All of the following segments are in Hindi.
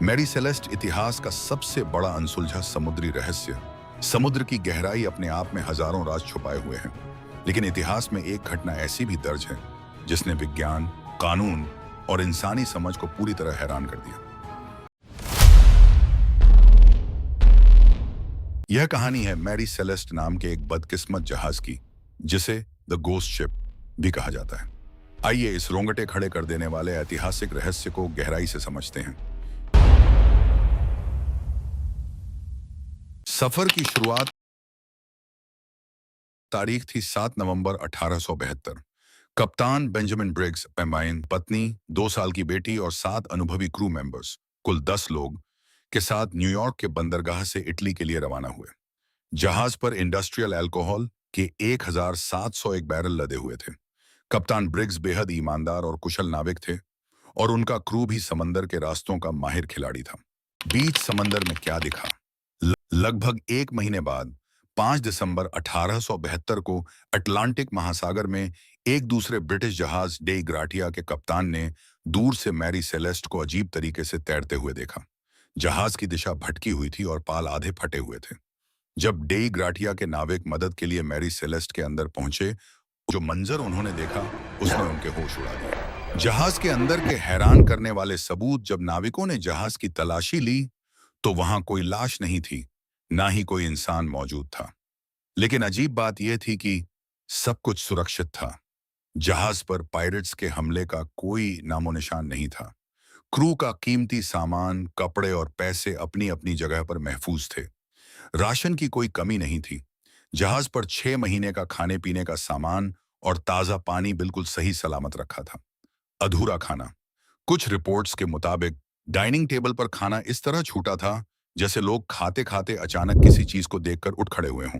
मैरी सेलेस्ट इतिहास का सबसे बड़ा अनसुलझा समुद्री रहस्य। समुद्र की गहराई अपने आप में हजारों राज छुपाए हुए हैं, लेकिन इतिहास में एक घटना ऐसी भी दर्ज है जिसने विज्ञान, कानून और इंसानी समझ को पूरी तरह हैरान कर दिया। यह कहानी है मैरी सेलेस्ट नाम के एक बदकिस्मत जहाज की, जिसे द गोस्ट शिप भी कहा जाता है। आइए इस रोंगटे खड़े कर देने वाले ऐतिहासिक रहस्य को गहराई से समझते हैं। सफर की शुरुआत तारीख थी 7 नवंबर 1872। कप्तान बेंजामिन ब्रिग्स, पेमाइन, पत्नी, 2 साल की बेटी और 7 अनुभवी क्रू मेंबर्स, कुल 10 लोग के साथ न्यूयॉर्क के बंदरगाह से इटली के लिए रवाना हुए। जहाज पर इंडस्ट्रियल अल्कोहल के 1701 बैरल लदे हुए थे। कप्तान ब्रिग्स बेहद ईमानदार और कुशल नाविक थे, और उनका क्रू भी समंदर के रास्तों का माहिर खिलाड़ी था। बीच समंदर में क्या दिखा? लगभग एक महीने बाद 5 दिसंबर 1872 को अटलांटिक महासागर में एक दूसरे ब्रिटिश जहाज डे ग्राटिया के कप्तान ने दूर से मैरी सेलेस्ट को अजीब तरीके से तैरते हुए देखा। जहाज की दिशा भटकी हुई थी और पाल आधे फटे हुए थे। जब डे ग्राटिया के नाविक मदद के लिए मैरी सेलेस्ट के अंदर पहुंचे, जो मंजर उन्होंने देखा उसने उनके होश उड़ा दिए। जहाज के अंदर के हैरान करने वाले सबूत। जब नाविकों ने जहाज की तलाशी ली तो वहां कोई लाश नहीं थी, ना ही कोई इंसान मौजूद था। लेकिन अजीब बात यह थी कि सब कुछ सुरक्षित था। जहाज पर पायरेट्स के हमले का कोई नामो निशान नहीं था। क्रू का कीमती सामान, कपड़े और पैसे अपनी अपनी जगह पर महफूज थे। राशन की कोई कमी नहीं थी। जहाज पर 6 महीने का खाने पीने का सामान और ताजा पानी बिल्कुल सही सलामत रखा था। अधूरा खाना। कुछ रिपोर्ट्स के मुताबिक डाइनिंग टेबल पर खाना इस तरह छूटा था जैसे लोग खाते खाते अचानक किसी चीज को देखकर उठ खड़े हुए हों।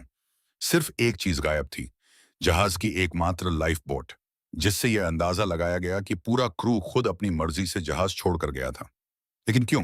सिर्फ एक चीज गायब थी, जहाज की एकमात्र लाइफ बोट, जिससे यह अंदाजा लगाया गया कि पूरा क्रू खुद अपनी मर्जी से जहाज छोड़कर गया था। लेकिन क्यों?